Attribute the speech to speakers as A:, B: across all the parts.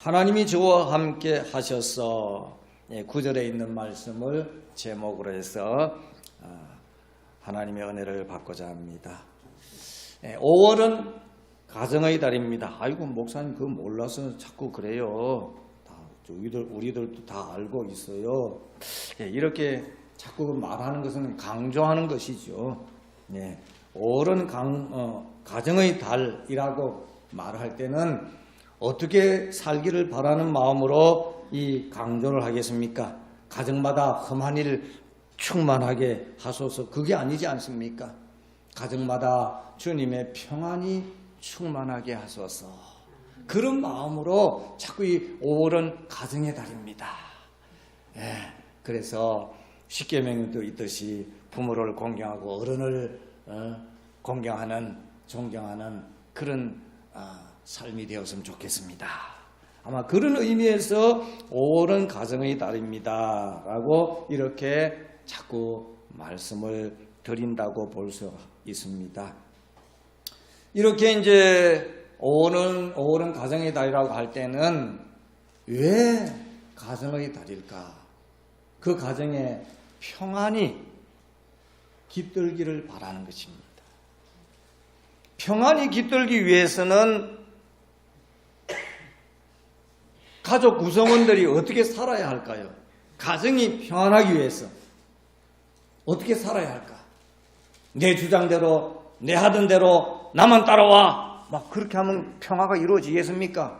A: 하나님이 저와 함께 하셔서 9절에 있는 말씀을 제목으로 해서 하나님의 은혜를 받고자 합니다. 5월은 가정의 달입니다. 아이고 목사님 그거 몰라서 자꾸 그래요. 우리들도 다 알고 있어요. 이렇게 자꾸 말하는 것은 강조하는 것이죠. 5월은 가정의 달이라고 말할 때는 어떻게 살기를 바라는 마음으로 이 강조를 하겠습니까? 가정마다 험한 일 충만하게 하소서. 그게 아니지 않습니까? 가정마다 주님의 평안이 충만하게 하소서. 그런 마음으로 자꾸 이 5월은 가정의 달입니다. 그래서 십계명에도 있듯이 부모를 공경하고 어른을 공경하는, 존경하는 그런 삶이 되었으면 좋겠습니다. 아마 그런 의미에서 5월은 가정의 달입니다 라고 이렇게 자꾸 말씀을 드린다고 볼 수 있습니다. 이렇게 이제 5월은 가정의 달이라고 할 때는 왜 가정의 달일까? 그 가정에 평안이 깃들기를 바라는 것입니다. 평안이 깃들기 위해서는 가족 구성원들이 어떻게 살아야 할까요? 가정이 평안하기 위해서 어떻게 살아야 할까? 내 주장대로, 내 하던 대로 나만 따라와. 막 그렇게 하면 평화가 이루어지겠습니까?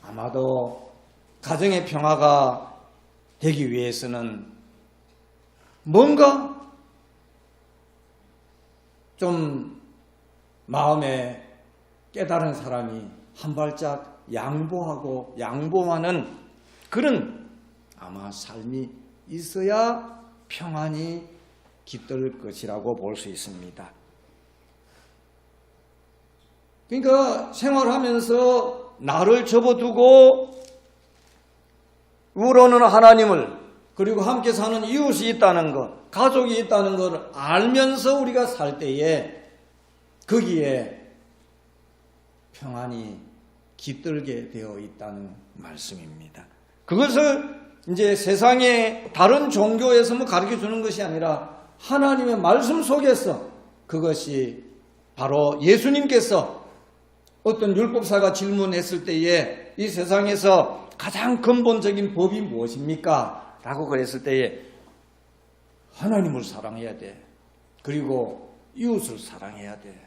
A: 아마도 가정의 평화가 되기 위해서는 뭔가 좀 마음에 깨달은 사람이 한 발짝 양보하는 그런 아마 삶이 있어야 평안이 깃들 것이라고 볼 수 있습니다. 그러니까 생활하면서 나를 접어두고 우러는 하나님을, 그리고 함께 사는 이웃이 있다는 것, 가족이 있다는 걸 알면서 우리가 살 때에 거기에 평안이 깃들게 되어 있다는 말씀입니다. 그것을 이제 세상의 다른 종교에서만 가르쳐 주는 것이 아니라 하나님의 말씀 속에서 그것이 바로 예수님께서 어떤 율법사가 질문했을 때에 이 세상에서 가장 근본적인 법이 무엇입니까? 라고 그랬을 때에 하나님을 사랑해야 돼. 그리고 이웃을 사랑해야 돼.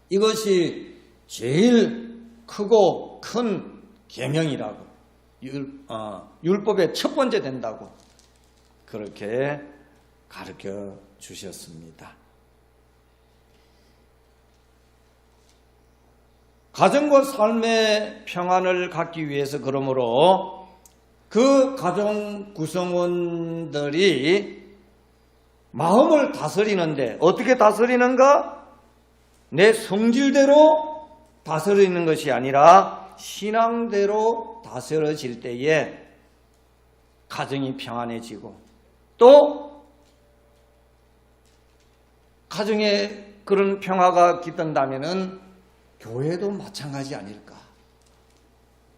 A: 이것이 제일 크고 큰 계명이라고, 율법의 첫 번째 된다고 그렇게 가르쳐 주셨습니다. 가정과 삶의 평안을 갖기 위해서 그러므로 그 가정 구성원들이 마음을 다스리는데 어떻게 다스리는가? 내 성질대로 다스리는 것이 아니라 신앙대로 다스려질 때에 가정이 평안해지고 또 가정에 그런 평화가 깃든다면은 교회도 마찬가지 아닐까?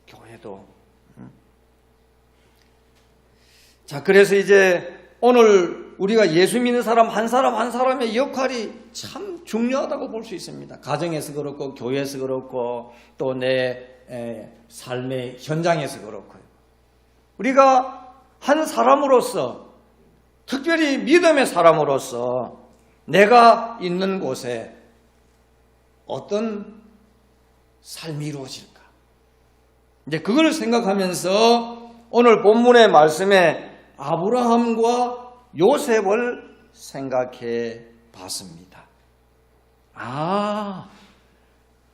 A: 교회도. 자, 그래서 이제 오늘 우리가 예수 믿는 사람 한 사람의 역할이 참 중요하다고 볼 수 있습니다. 가정에서 그렇고 교회에서 그렇고 또 내 삶의 현장에서 그렇고요. 우리가 한 사람으로서, 특별히 믿음의 사람으로서 내가 있는 곳에 어떤 삶이 이루어질까? 이제 그걸 생각하면서 오늘 본문의 말씀에 아브라함과 요셉을 생각해 봤습니다.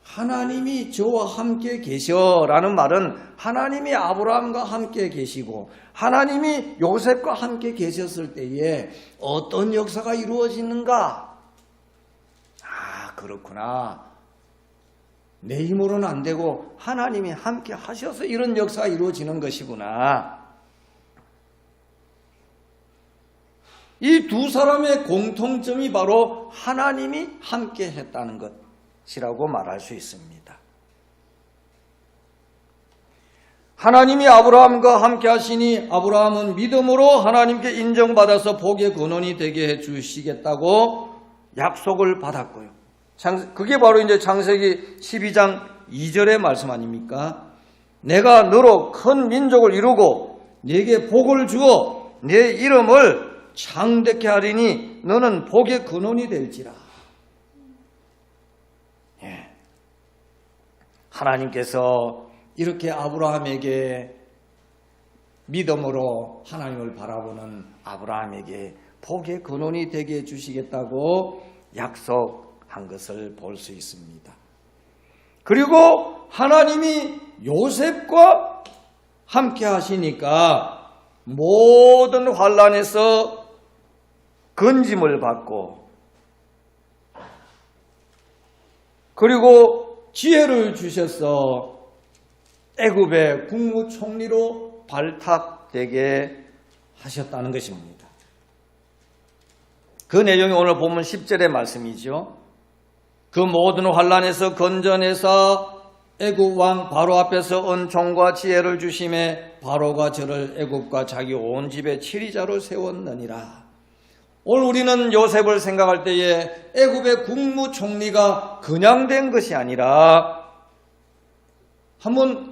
A: 하나님이 저와 함께 계셔라는 말은 하나님이 아브라함과 함께 계시고 하나님이 요셉과 함께 계셨을 때에 어떤 역사가 이루어지는가? 그렇구나. 내 힘으로는 안 되고 하나님이 함께 하셔서 이런 역사가 이루어지는 것이구나. 이 두 사람의 공통점이 바로 하나님이 함께 했다는 것이라고 말할 수 있습니다. 하나님이 아브라함과 함께 하시니 아브라함은 믿음으로 하나님께 인정받아서 복의 근원이 되게 해 주시겠다고 약속을 받았고요. 그게 바로 이제 창세기 12장 2절의 말씀 아닙니까? 내가 너로 큰 민족을 이루고 네게 복을 주어 네 이름을 창대케 하리니 너는 복의 근원이 될지라. 하나님께서 이렇게 아브라함에게 믿음으로 하나님을 바라보는 아브라함에게 복의 근원이 되게 해주시겠다고 약속한 것을 볼 수 있습니다. 그리고 하나님이 요셉과 함께 하시니까 모든 환난에서 건짐을 받고 그리고 지혜를 주셔서 애굽의 국무총리로 발탁되게 하셨다는 것입니다. 그 내용이 오늘 본문 10절의 말씀이죠. 그 모든 환난에서 건져내사 애굽 왕 바로 앞에서 은총과 지혜를 주심에 바로가 저를 애굽과 자기 온 집의 치리자로 세웠느니라. 오늘 우리는 요셉을 생각할 때에 애굽의 국무총리가 그냥 된 것이 아니라 한번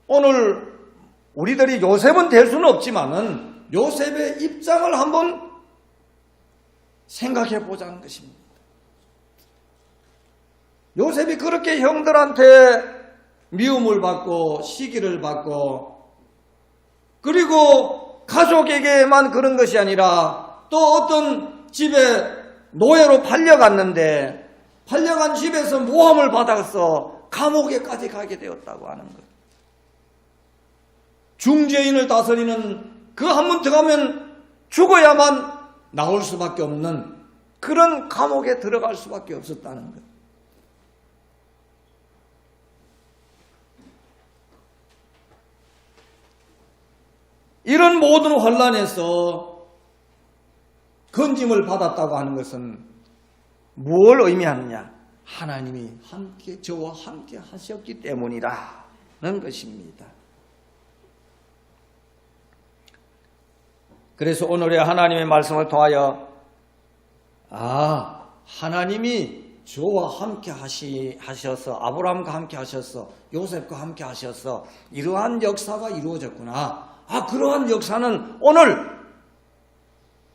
A: 오늘 우리들이 요셉은 될 수는 없지만은 요셉의 입장을 한번 생각해 보자는 것입니다. 요셉이 그렇게 형들한테 미움을 받고 시기를 받고 그리고 가족에게만 그런 것이 아니라 또 어떤 집에 노예로 팔려갔는데 팔려간 집에서 모함을 받아서 감옥에까지 가게 되었다고 하는 거예요. 중죄인을 다스리는 그 한 번 들어가면 죽어야만 나올 수밖에 없는 그런 감옥에 들어갈 수밖에 없었다는 거예요. 이런 모든 환난에서 건짐을 받았다고 하는 것은 뭘 의미하느냐? 하나님이 함께 저와 함께 하셨기 때문이라는 것입니다. 그래서 오늘의 하나님의 말씀을 통하여 하나님이 저와 함께 하셔서 아브라함과 함께 하셔서 요셉과 함께 하셔서 이러한 역사가 이루어졌구나. 그러한 역사는 오늘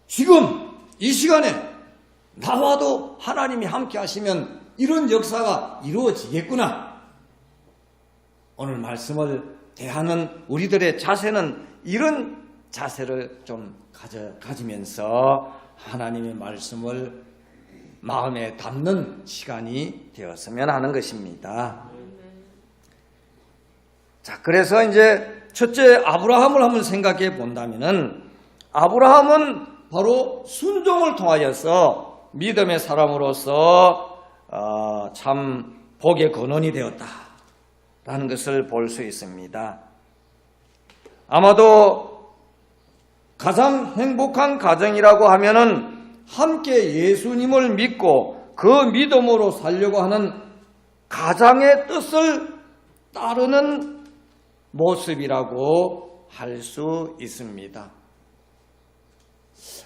A: 지금 이 시간에 나와도 하나님이 함께 하시면 이런 역사가 이루어지겠구나. 오늘 말씀을 대하는 우리들의 자세는 이런 자세를 좀 가지면서 하나님의 말씀을 마음에 담는 시간이 되었으면 하는 것입니다. 자, 그래서 이제 첫째 아브라함을 한번 생각해 본다면은 아브라함은 바로 순종을 통하여서 믿음의 사람으로서 참 복의 근원이 되었다라는 것을 볼 수 있습니다. 아마도 가장 행복한 가정이라고 하면은 함께 예수님을 믿고 그 믿음으로 살려고 하는 가장의 뜻을 따르는 모습이라고 할 수 있습니다.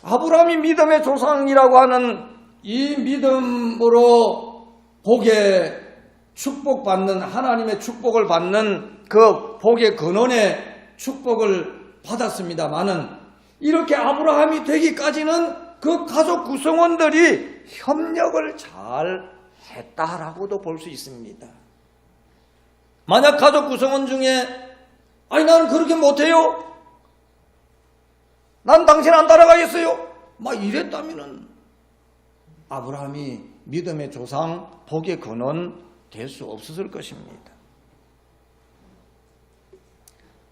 A: 아브라함이 믿음의 조상이라고 하는 이 믿음으로 복의 축복받는 하나님의 축복을 받는 그 복의 근원의 축복을 받았습니다마는 이렇게 아브라함이 되기까지는 그 가족 구성원들이 협력을 잘 했다라고도 볼 수 있습니다. 만약 가족 구성원 중에 나는 그렇게 못해요. 난 당신 안 따라가겠어요. 막 이랬다면은 아브라함이 믿음의 조상, 복의 근원 될 수 없었을 것입니다.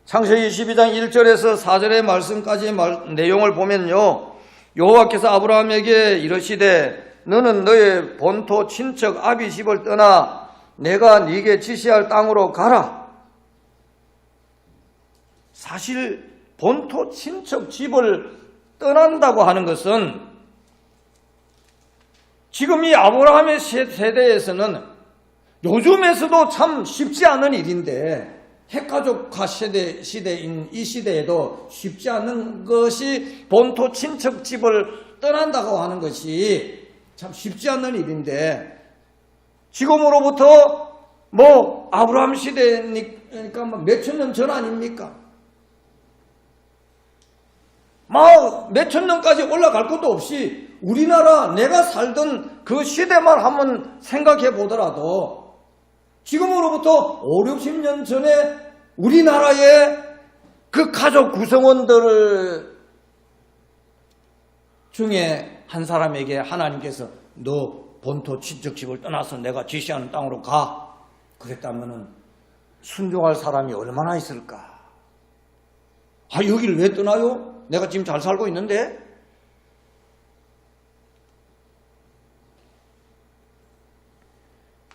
A: 창세기 12장 1절에서 4절의 말씀까지의 내용을 보면요. 여호와께서 아브라함에게 이르시되 너는 너의 본토 친척 아비 집을 떠나 내가 네게 지시할 땅으로 가라. 사실 본토 친척 집을 떠난다고 하는 것은 지금 이 아브라함의 세대에서는 요즘에서도 참 쉽지 않은 일인데 핵가족화 시대인 이 시대에도 쉽지 않는 것이 본토 친척 집을 떠난다고 하는 것이 참 쉽지 않는 일인데, 지금으로부터 아브라함 시대니까 몇천 년 전 아닙니까? 몇천 년까지 올라갈 것도 없이 우리나라 내가 살던 그 시대만 한번 생각해 보더라도 지금으로부터 5, 60년 전에 우리나라의 그 가족 구성원들 중에 한 사람에게 하나님께서 너 본토 친척집을 떠나서 내가 지시하는 땅으로 가, 그랬다면 순종할 사람이 얼마나 있을까? 여기를 왜 떠나요? 내가 지금 잘 살고 있는데?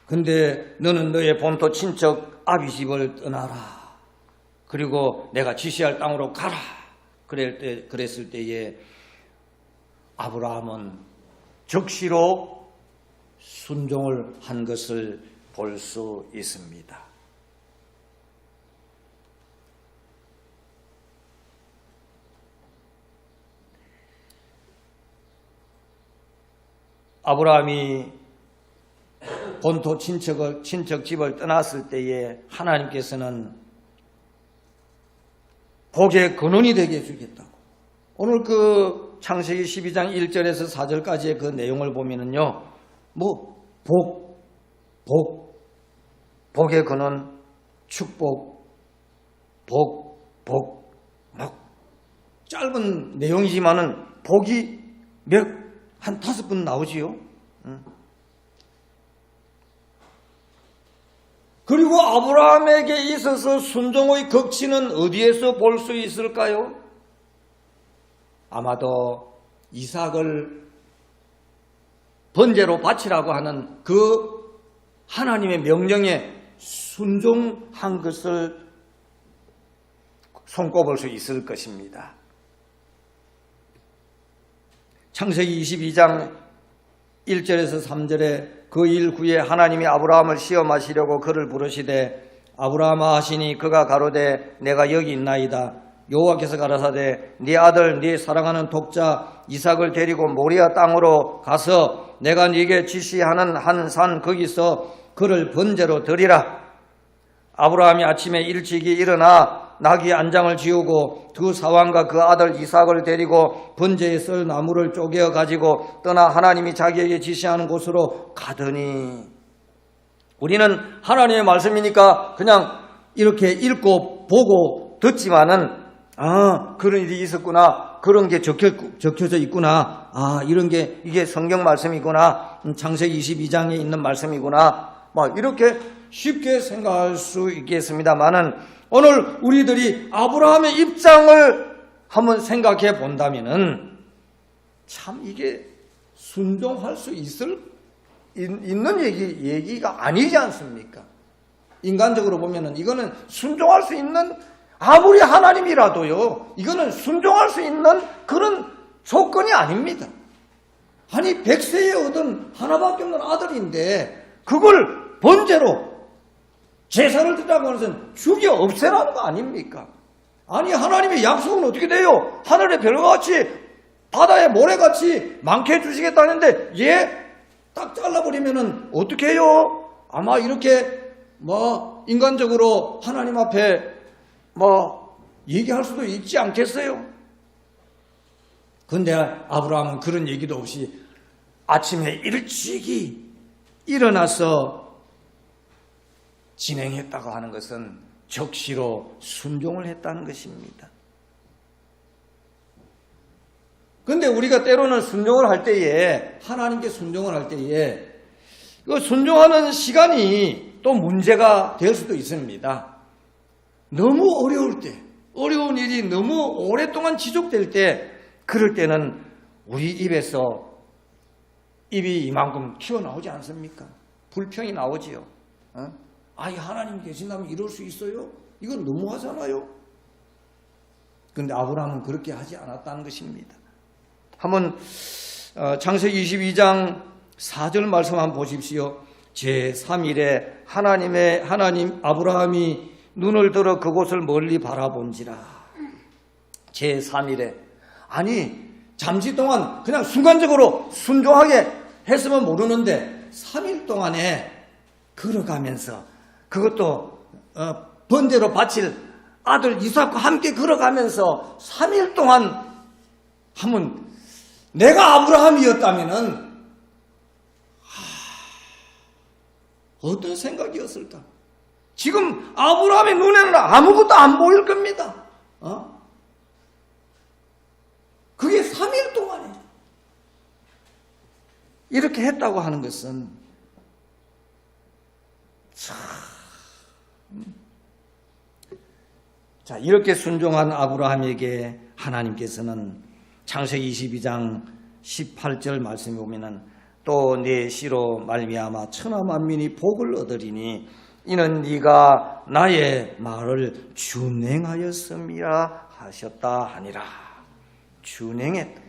A: 근데 너는 너의 본토 친척 아비 집을 떠나라. 그리고 내가 지시할 땅으로 가라. 그랬을 때에 아브라함은 적시로 순종을 한 것을 볼 수 있습니다. 아브라함이 본토 친척 집을 떠났을 때에 하나님께서는 복의 근원이 되게 해주겠다고. 오늘 그 창세기 12장 1절에서 4절까지의 그 내용을 보면은요, 복의 근원, 축복, 짧은 내용이지만은 복이 한 5번 나오지요. 그리고 아브라함에게 있어서 순종의 극치는 어디에서 볼 수 있을까요? 아마도 이삭을 번제로 바치라고 하는 그 하나님의 명령에 순종한 것을 손꼽을 수 있을 것입니다. 창세기 22장 1절에서 3절에 그 일 후에 하나님이 아브라함을 시험하시려고 그를 부르시되 아브라함아 하시니 그가 가로되 내가 여기 있나이다. 여호와께서 가라사대 네 아들 네 사랑하는 독자 이삭을 데리고 모리아 땅으로 가서 내가 네게 지시하는 한 산 거기서 그를 번제로 드리라. 아브라함이 아침에 일찍이 일어나 나귀 안장을 지우고 두 사환과 그 아들 이삭을 데리고 번제에 쓸 나무를 쪼개어 가지고 떠나 하나님이 자기에게 지시하는 곳으로 가더니, 우리는 하나님의 말씀이니까 그냥 이렇게 읽고 보고 듣지만은 그런 일이 있었구나, 그런 게 적혀져 있구나, 이런 게 이게 성경 말씀이구나, 창세기 22장에 있는 말씀이구나, 이렇게 쉽게 생각할 수 있겠습니다만은 오늘 우리들이 아브라함의 입장을 한번 생각해 본다면은 참 이게 순종할 수 있는 얘기가 아니지 않습니까? 인간적으로 보면은 이거는 순종할 수 있는, 아무리 하나님이라도요, 이거는 순종할 수 있는 그런 조건이 아닙니다. 아니 100세에 얻은 하나밖에 없는 아들인데 그걸 번제로 제사를 드리라고 하는 것은 죽여 없애라는 거 아닙니까? 아니 하나님의 약속은 어떻게 돼요? 하늘의 별같이 바다의 모래같이 많게 해주시겠다는데 딱 잘라버리면은 어떻게 해요? 아마 이렇게 인간적으로 하나님 앞에 얘기할 수도 있지 않겠어요? 근데 아브라함은 그런 얘기도 없이 아침에 일찍이 일어나서 진행했다고 하는 것은 적시로 순종을 했다는 것입니다. 그런데 우리가 때로는 순종을 할 때에, 하나님께 순종을 할 때에 그 순종하는 시간이 또 문제가 될 수도 있습니다. 너무 어려울 때, 어려운 일이 너무 오랫동안 지속될 때, 그럴 때는 우리 입에서 입이 이만큼 튀어나오지 않습니까? 불평이 나오지요. 하나님 계신다면 이럴 수 있어요? 이건 너무하잖아요. 그런데 아브라함은 그렇게 하지 않았다는 것입니다. 한번 창세기 22장 4절 말씀 한번 보십시오. 제3일에 하나님 아브라함이 눈을 들어 그곳을 멀리 바라본지라. 제3일에 아니 잠시 동안 그냥 순간적으로 순종하게 했으면 모르는데 3일 동안에 걸어가면서 그것도 번제로 바칠 아들 이삭과 함께 걸어가면서 3일 동안 하면 내가 아브라함이었다면은 어떤 생각이었을까? 지금 아브라함의 눈에는 아무것도 안 보일 겁니다. 그게 3일 동안에 이렇게 했다고 하는 것은 자, 이렇게 순종한 아브라함에게 하나님께서는 창세기 22장 18절 말씀에 보면은 또 내 씨로 말미암아 천하 만민이 복을 얻으리니 이는 네가 나의 말을 준행하였음이라 하셨다 하니라. 준행했다.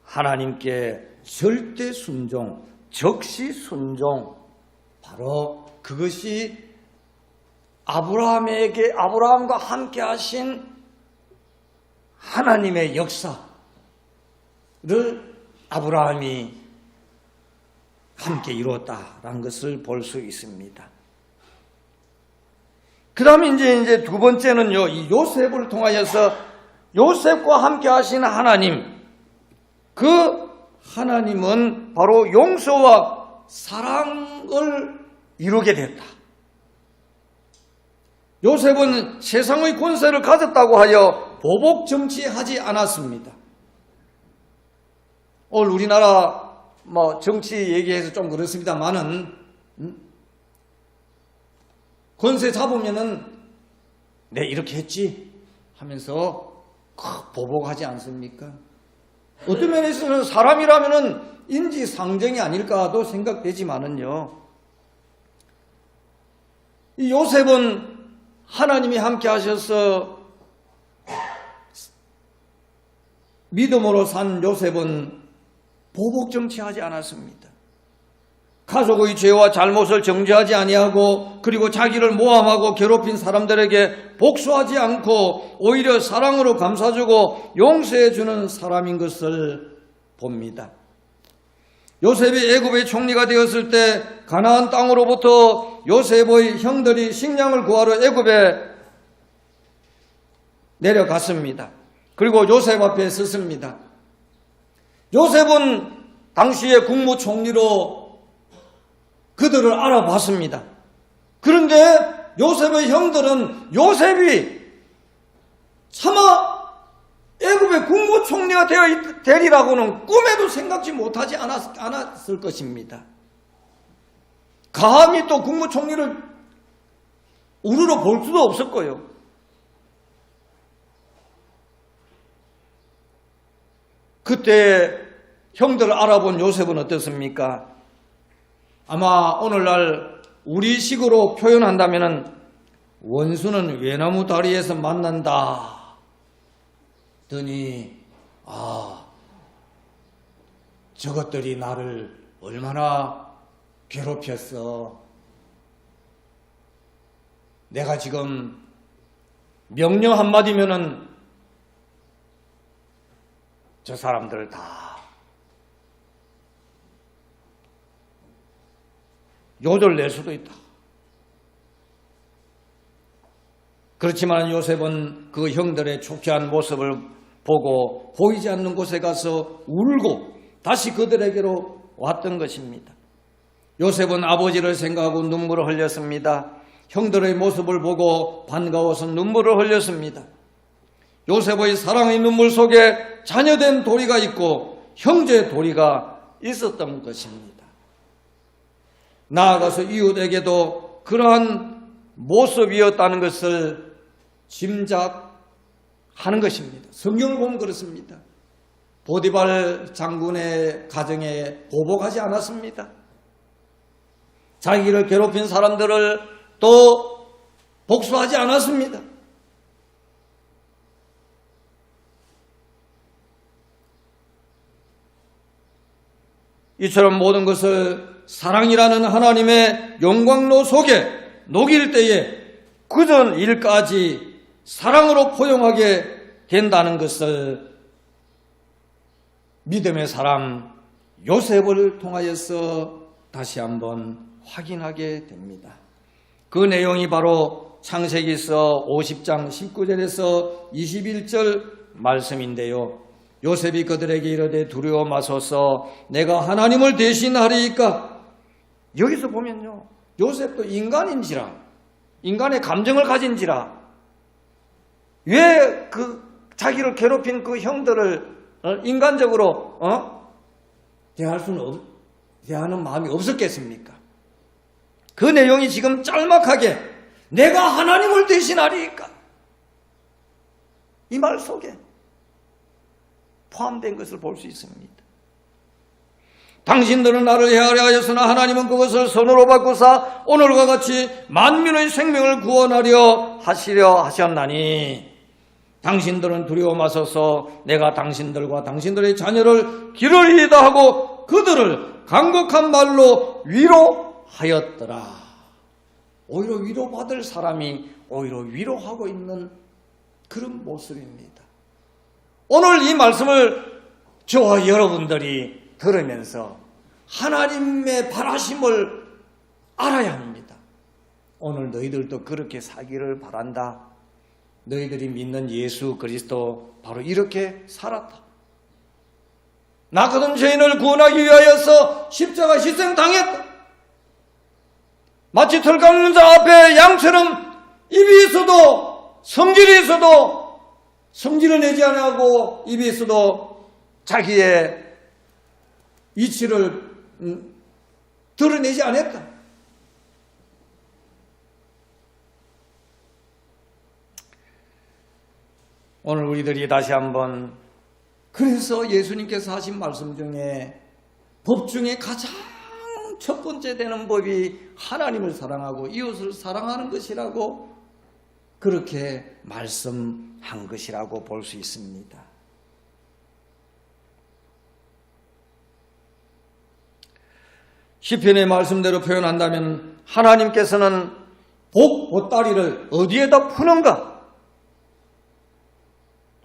A: 하나님께 절대 순종, 적시 순종, 바로 그것이 아브라함과 함께 하신 하나님의 역사를 아브라함이 함께 이루었다라는 것을 볼 수 있습니다. 그 다음에 이제 두 번째는요, 이 요셉을 통하여서 요셉과 함께 하신 하나님, 그 하나님은 바로 용서와 사랑을 이루게 됐다. 요셉은 세상의 권세를 가졌다고 하여 보복 정치하지 않았습니다. 오늘 우리나라 정치 얘기해서 좀 그렇습니다만은 권세 잡으면은 내 이렇게 했지 하면서 보복하지 않습니까? 어떤 면에서는 사람이라면은 인지상정이 아닐까도 생각되지만은요. 이 요셉은 하나님이 함께 하셔서 믿음으로 산 요셉은 보복 정치하지 않았습니다. 가족의 죄와 잘못을 정죄하지 아니하고 그리고 자기를 모함하고 괴롭힌 사람들에게 복수하지 않고 오히려 사랑으로 감싸주고 용서해주는 사람인 것을 봅니다. 요셉이 애굽의 총리가 되었을 때 가나안 땅으로부터 요셉의 형들이 식량을 구하러 애굽에 내려갔습니다. 그리고 요셉 앞에 섰습니다. 요셉은 당시의 국무총리로 그들을 알아봤습니다. 그런데 요셉의 형들은 요셉이 차마 애굽의 국무총리가 되리라고는 꿈에도 생각지 못하지 않았을 것입니다. 감히 또 국무총리를 우르르 볼 수도 없을 거예요. 그때 형들을 알아본 요셉은 어떻습니까? 아마 오늘날 우리식으로 표현한다면 원수는 외나무 다리에서 만난다 더니 저것들이 나를 얼마나 괴롭혔어. 내가 지금 명령 한마디면은 저 사람들 다 요절 낼 수도 있다. 그렇지만 요셉은 그 형들의 초췌한 모습을 보고 보이지 않는 곳에 가서 울고 다시 그들에게로 왔던 것입니다. 요셉은 아버지를 생각하고 눈물을 흘렸습니다. 형들의 모습을 보고 반가워서 눈물을 흘렸습니다. 요셉의 사랑의 눈물 속에 자녀된 도리가 있고 형제의 도리가 있었던 것입니다. 나아가서 이웃에게도 그러한 모습이었다는 것을 짐작하는 것입니다. 성경을 보면 그렇습니다. 보디발 장군의 가정에 보복하지 않았습니다. 자기를 괴롭힌 사람들을 또 복수하지 않았습니다. 이처럼 모든 것을 사랑이라는 하나님의 영광로 속에 녹일 때에 그전 일까지 사랑으로 포용하게 된다는 것을 믿음의 사람 요셉을 통하여서 다시 한번 확인하게 됩니다. 그 내용이 바로 창세기서 50장 19절에서 21절 말씀인데요. 요셉이 그들에게 이르되 두려워 마소서 내가 하나님을 대신하리이까. 여기서 보면요, 요셉도 인간인지라, 인간의 감정을 가진지라, 왜 자기를 괴롭힌 그 형들을 인간적으로 대하는 마음이 없었겠습니까? 그 내용이 지금 짤막하게 내가 하나님을 대신하리이까, 이 말 속에 포함된 것을 볼 수 있습니다. 당신들은 나를 헤아려 하였으나 하나님은 그것을 선으로 바꾸사 오늘과 같이 만민의 생명을 구원하려 하셨나니 당신들은 두려워 마소서 내가 당신들과 당신들의 자녀를 기르리이다 하고 그들을 간곡한 말로 위로하였더라. 오히려 위로받을 사람이 오히려 위로하고 있는 그런 모습입니다. 오늘 이 말씀을 저와 여러분들이 들으면서 하나님의 바라심을 알아야 합니다. 오늘 너희들도 그렇게 살기를 바란다. 너희들이 믿는 예수 그리스도 바로 이렇게 살았다. 나 같은 죄인을 구원하기 위하여서 십자가 희생당했다. 마치 털 깎는 자 앞에 양처럼 입이 있어도 성질이 있어도 성질을 내지 않고 입이 있어도 자기의 이치를 드러내지 않았다. 오늘 우리들이 다시 한번 그래서 예수님께서 하신 말씀 중에 법 중에 가장 첫 번째 되는 법이 하나님을 사랑하고 이웃을 사랑하는 것이라고 그렇게 말씀한 것이라고 볼 수 있습니다. 시편의 말씀대로 표현한다면 하나님께서는 복 보따리를 어디에다 푸는가?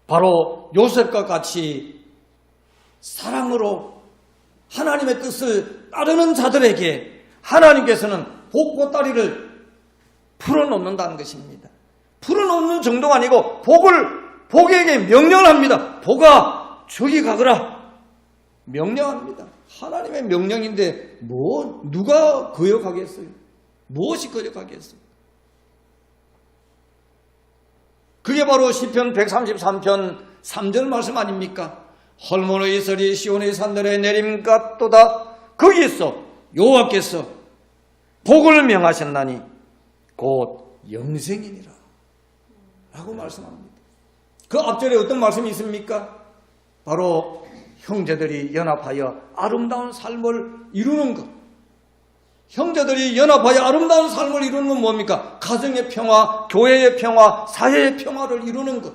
A: 바로 요셉과 같이 사랑으로 하나님의 뜻을 따르는 자들에게 하나님께서는 복 보따리를 풀어놓는다는 것입니다. 풀어놓는 정도가 아니고 복에게 명령을 합니다. 복아 저기 가거라 명령합니다. 하나님의 명령인데 누가 거역하겠어요? 무엇이 거역하겠어요? 그게 바로 시편 133편 3절 말씀 아닙니까? 헐몬의 이슬이 시온의 산들에 내림 같도다. 거기에서 여호와께서 복을 명하셨나니 곧 영생이니라 라고 말씀합니다. 그 앞절에 어떤 말씀이 있습니까? 바로 형제들이 연합하여 아름다운 삶을 이루는 것. 형제들이 연합하여 아름다운 삶을 이루는 건 뭡니까? 가정의 평화, 교회의 평화, 사회의 평화를 이루는 것.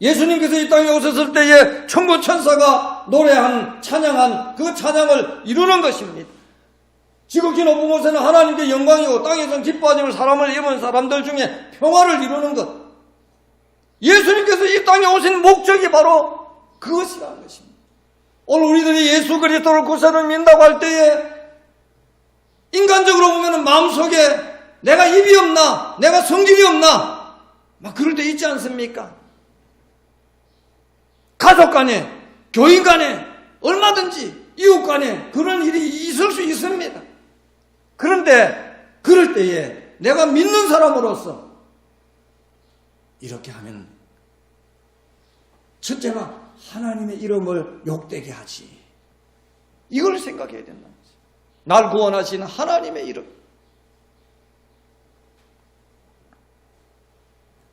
A: 예수님께서 이 땅에 오셨을 때에 천부 천사가 노래한 찬양한 그 찬양을 이루는 것입니다. 지극히 높은 곳에는 하나님께 영광이고 땅에서는 기뻐하심을 사람을 입은 사람들 중에 평화를 이루는 것. 예수님께서 이 땅에 오신 목적이 바로 그것이라는 것입니다. 오늘 우리들이 예수 그리스도를 구세를 믿는다고 할 때에 인간적으로 보면 마음속에 내가 입이 없나, 내가 성질이 없나 막 그럴 때 있지 않습니까? 가족 간에, 교인 간에, 얼마든지 이웃 간에 그런 일이 있을 수 있습니다. 그런데 그럴 때에 내가 믿는 사람으로서 이렇게 하면 첫째가 하나님의 이름을 욕되게 하지. 이걸 생각해야 된다는 거죠. 날 구원하신 하나님의 이름.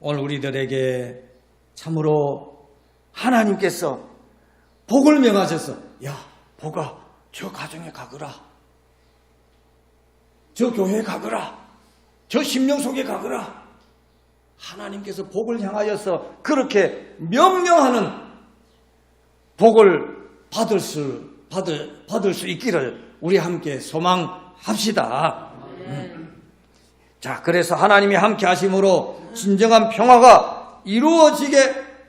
A: 오늘 우리들에게 참으로 하나님께서 복을 명하셔서 야 복아 저 가정에 가거라, 저 교회에 가거라, 저 심령 속에 가거라. 하나님께서 복을 향하여서 그렇게 명령하는 복을 받을 수 있기를 우리 함께 소망합시다. 자, 그래서 하나님이 함께 하심으로 진정한 평화가 이루어지게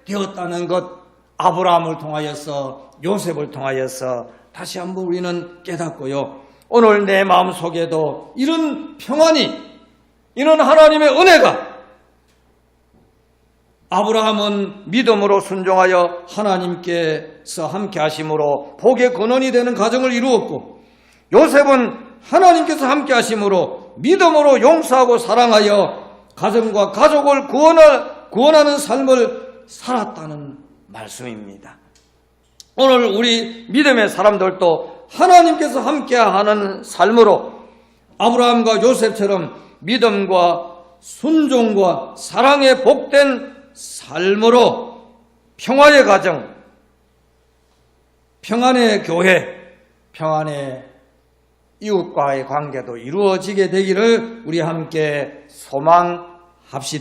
A: 되었다는 것, 아브라함을 통하여서, 요셉을 통하여서 다시 한번 우리는 깨닫고요. 오늘 내 마음속에도 이런 평안이, 이런 하나님의 은혜가, 아브라함은 믿음으로 순종하여 하나님께서 함께 하심으로 복의 근원이 되는 가정을 이루었고, 요셉은 하나님께서 함께 하심으로 믿음으로 용서하고 사랑하여 가정과 가족을 구원하는 삶을 살았다는 말씀입니다. 오늘 우리 믿음의 사람들도 하나님께서 함께하는 삶으로 아브라함과 요셉처럼 믿음과 순종과 사랑에 복된 삶으로 평화의 가정, 평안의 교회, 평안의 이웃과의 관계도 이루어지게 되기를 우리 함께 소망합시다.